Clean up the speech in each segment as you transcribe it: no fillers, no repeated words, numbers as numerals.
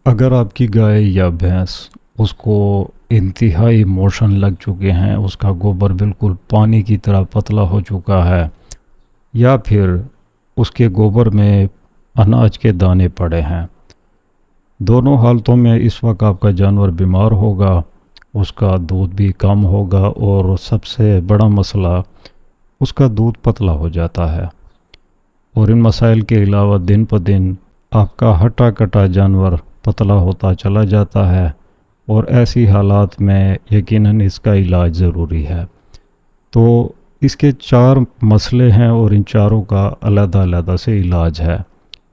اگر آپ کی گائے یا بھینس اس کو انتہائی موشن لگ چکے ہیں، اس کا گوبر بالکل پانی کی طرح پتلا ہو چکا ہے، یا پھر اس کے گوبر میں اناج کے دانے پڑے ہیں، دونوں حالتوں میں اس وقت آپ کا جانور بیمار ہوگا، اس کا دودھ بھی کم ہوگا، اور سب سے بڑا مسئلہ اس کا دودھ پتلا ہو جاتا ہے۔ اور ان مسائل کے علاوہ دن پہ دن آپ کا ہٹا کٹا جانور پتلا ہوتا چلا جاتا ہے، اور ایسی حالات میں یقیناً اس کا علاج ضروری ہے۔ تو اس کے 4 مسئلے ہیں، اور ان چاروں کا علیحدہ علیحدہ سے علاج ہے۔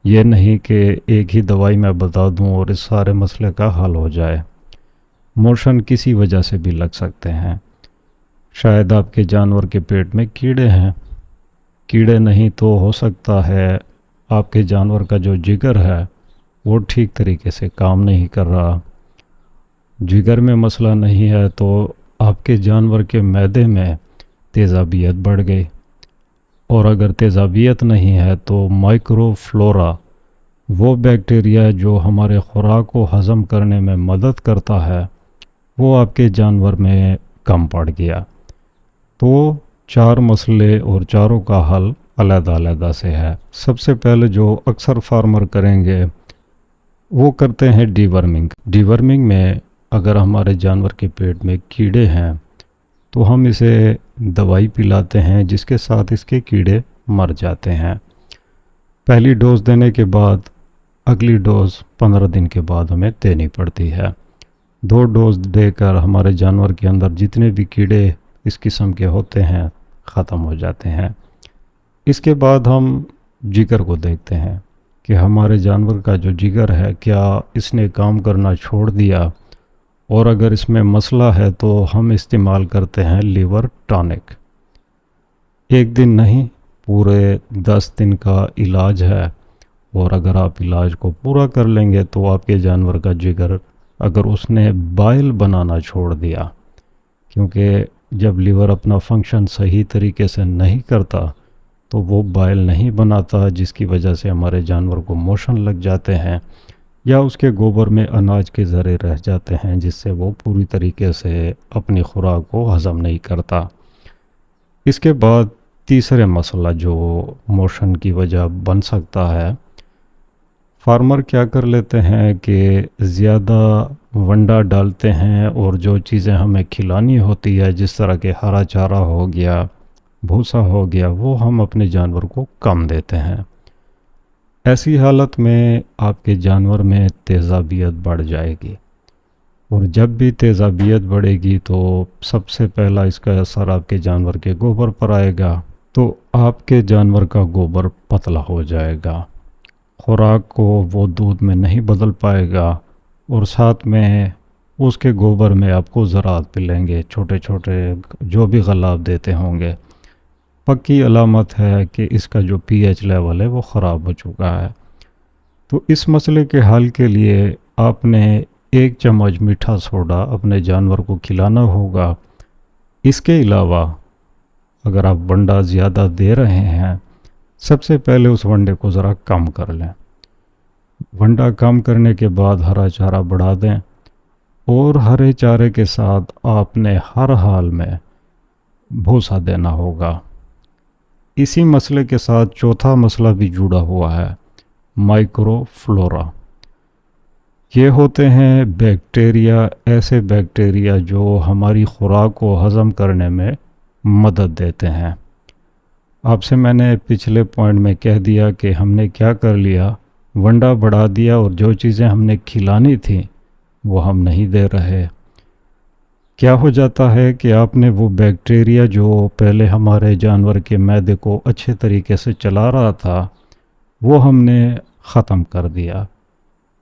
یہ نہیں کہ ایک ہی دوائی میں بتا دوں اور اس سارے مسئلے کا حل ہو جائے۔ موشن کسی وجہ سے بھی لگ سکتے ہیں، شاید آپ کے جانور کے پیٹ میں کیڑے ہیں، کیڑے نہیں تو ہو سکتا ہے آپ کے جانور کا جو جگر ہے وہ ٹھیک طریقے سے کام نہیں کر رہا۔ جگر میں مسئلہ نہیں ہے تو آپ کے جانور کے معدے میں تیزابیت بڑھ گئی، اور اگر تیزابیت نہیں ہے تو مائکرو فلورا، وہ بیکٹیریا جو ہمارے خوراک کو ہضم کرنے میں مدد کرتا ہے، وہ آپ کے جانور میں کم پڑ گیا۔ تو 4 مسئلے اور چاروں کا حل علیحدہ علیحدہ سے ہے۔ سب سے پہلے جو اکثر فارمر کریں گے وہ کرتے ہیں ڈی ورمنگ۔ ڈی ورمنگ میں اگر ہمارے جانور کے پیٹ میں کیڑے ہیں تو ہم اسے دوائی پلاتے ہیں جس کے ساتھ اس کے کیڑے مر جاتے ہیں۔ پہلی ڈوز دینے کے بعد اگلی ڈوز 15 دن کے بعد ہمیں دینی پڑتی ہے۔ 2 ڈوز دے کر ہمارے جانور کے اندر جتنے بھی کیڑے اس قسم کے ہوتے ہیں ختم ہو جاتے ہیں۔ اس کے بعد ہم جگر کو دیکھتے ہیں کہ ہمارے جانور کا جو جگر ہے کیا اس نے کام کرنا چھوڑ دیا، اور اگر اس میں مسئلہ ہے تو ہم استعمال کرتے ہیں لیور ٹانک۔ 1 دن نہیں، پورے 10 دن کا علاج ہے، اور اگر آپ علاج کو پورا کر لیں گے تو آپ کے جانور کا جگر اگر اس نے بائل بنانا چھوڑ دیا، کیونکہ جب لیور اپنا فنکشن صحیح طریقے سے نہیں کرتا تو وہ بائل نہیں بناتا، جس کی وجہ سے ہمارے جانور کو موشن لگ جاتے ہیں، یا اس کے گوبر میں اناج کے ذرے رہ جاتے ہیں جس سے وہ پوری طریقے سے اپنی خوراک کو ہضم نہیں کرتا۔ اس کے بعد تیسرے مسئلہ جو موشن کی وجہ بن سکتا ہے، فارمر کیا کر لیتے ہیں کہ زیادہ ونڈا ڈالتے ہیں، اور جو چیزیں ہمیں کھلانی ہوتی ہے جس طرح کہ ہرا چارہ ہو گیا، بھوسا ہو گیا، وہ ہم اپنے جانور کو کم دیتے ہیں۔ ایسی حالت میں آپ کے جانور میں تیزابیت بڑھ جائے گی، اور جب بھی تیزابیت بڑھے گی تو سب سے پہلا اس کا اثر آپ کے جانور کے گوبر پر آئے گا، تو آپ کے جانور کا گوبر پتلا ہو جائے گا، خوراک کو وہ دودھ میں نہیں بدل پائے گا، اور ساتھ میں اس کے گوبر میں آپ کو ذرات ملیں گے، چھوٹے چھوٹے جو بھی غلاب دیتے ہوں گے۔ پکی علامت ہے کہ اس کا جو پی ایچ لیول ہے وہ خراب ہو چکا ہے۔ تو اس مسئلے کے حل کے لیے آپ نے 1 چمچ میٹھا سوڈا اپنے جانور کو کھلانا ہوگا۔ اس کے علاوہ اگر آپ ونڈا زیادہ دے رہے ہیں، سب سے پہلے اس ونڈے کو ذرا کم کر لیں۔ ونڈا کم کرنے کے بعد ہرا چارہ بڑھا دیں، اور ہرے چارے کے ساتھ آپ نے ہر حال میں بھوسا دینا ہوگا۔ اسی مسئلے کے ساتھ چوتھا مسئلہ بھی جڑا ہوا ہے، مائکرو فلورا۔ یہ ہوتے ہیں بیکٹیریا، ایسے بیکٹیریا جو ہماری خوراک کو ہضم کرنے میں مدد دیتے ہیں۔ آپ سے میں نے پچھلے پوائنٹ میں کہہ دیا کہ ہم نے کیا کر لیا، ونڈا بڑھا دیا، اور جو چیزیں ہم نے کھلانی تھیں وہ ہم نہیں دے رہے۔ کیا ہو جاتا ہے کہ آپ نے وہ بیکٹیریا جو پہلے ہمارے جانور کے معدے کو اچھے طریقے سے چلا رہا تھا وہ ہم نے ختم کر دیا۔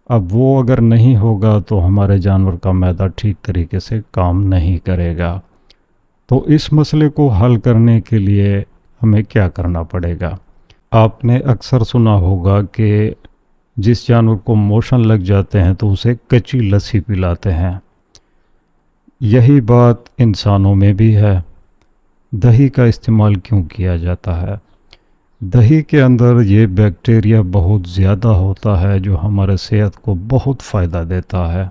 اب وہ اگر نہیں ہوگا تو ہمارے جانور کا معدہ ٹھیک طریقے سے کام نہیں کرے گا۔ تو اس مسئلے کو حل کرنے کے لیے ہمیں کیا کرنا پڑے گا؟ آپ نے اکثر سنا ہوگا کہ جس جانور کو موشن لگ جاتے ہیں تو اسے کچی لسی پلاتے ہیں۔ یہی بات انسانوں میں بھی ہے۔ دہی کا استعمال کیوں کیا جاتا ہے؟ دہی کے اندر یہ بیکٹیریا بہت زیادہ ہوتا ہے جو ہمارے صحت کو بہت فائدہ دیتا ہے،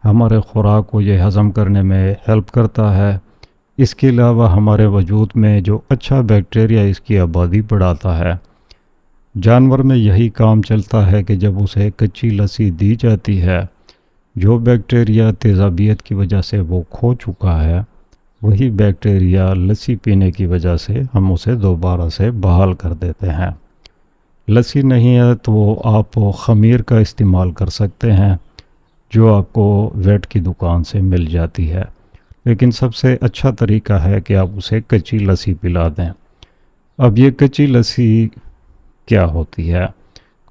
ہمارے خوراک کو یہ ہضم کرنے میں ہیلپ کرتا ہے۔ اس کے علاوہ ہمارے وجود میں جو اچھا بیکٹیریا اس کی آبادی بڑھاتا ہے۔ جانور میں یہی کام چلتا ہے کہ جب اسے کچی لسی دی جاتی ہے، جو بیکٹیریا تیزابیت کی وجہ سے وہ کھو چکا ہے، وہی بیکٹیریا لسی پینے کی وجہ سے ہم اسے دوبارہ سے بحال کر دیتے ہیں۔ لسی نہیں ہے تو آپ خمیر کا استعمال کر سکتے ہیں جو آپ کو ویٹ کی دکان سے مل جاتی ہے، لیکن سب سے اچھا طریقہ ہے کہ آپ اسے کچی لسی پلا دیں۔ اب یہ کچی لسی کیا ہوتی ہے؟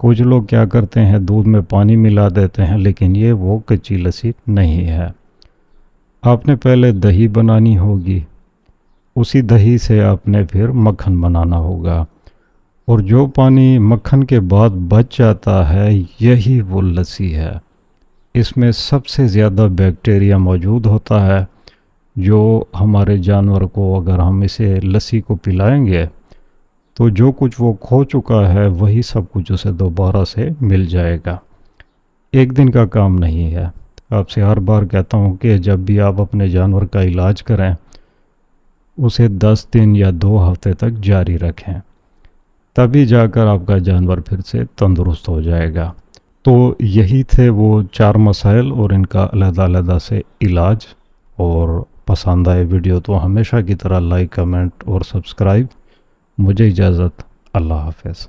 کچھ لوگ کیا کرتے ہیں، دودھ میں پانی ملا دیتے ہیں، لیکن یہ وہ کچی لسی نہیں ہے۔ آپ نے پہلے دہی بنانی ہوگی، اسی دہی سے آپ نے پھر مکھن بنانا ہوگا، اور جو پانی مکھن کے بعد بچ جاتا ہے یہی وہ لسی ہے۔ اس میں سب سے زیادہ بیکٹیریا موجود ہوتا ہے جو ہمارے جانور کو اگر ہم اسے لسی کو پلائیں گے تو جو کچھ وہ کھو چکا ہے وہی سب کچھ اسے دوبارہ سے مل جائے گا۔ ایک دن کا کام نہیں ہے۔ آپ سے ہر بار کہتا ہوں کہ جب بھی آپ اپنے جانور کا علاج کریں اسے 10 دن یا 2 ہفتے تک جاری رکھیں، تبھی جا کر آپ کا جانور پھر سے تندرست ہو جائے گا۔ تو یہی تھے وہ 4 مسائل اور ان کا علیحدہ علیحدہ سے علاج۔ اور پسند آئے ویڈیو تو ہمیشہ کی طرح لائک، کمنٹ اور سبسکرائب۔ مجھے اجازت، اللہ حافظ۔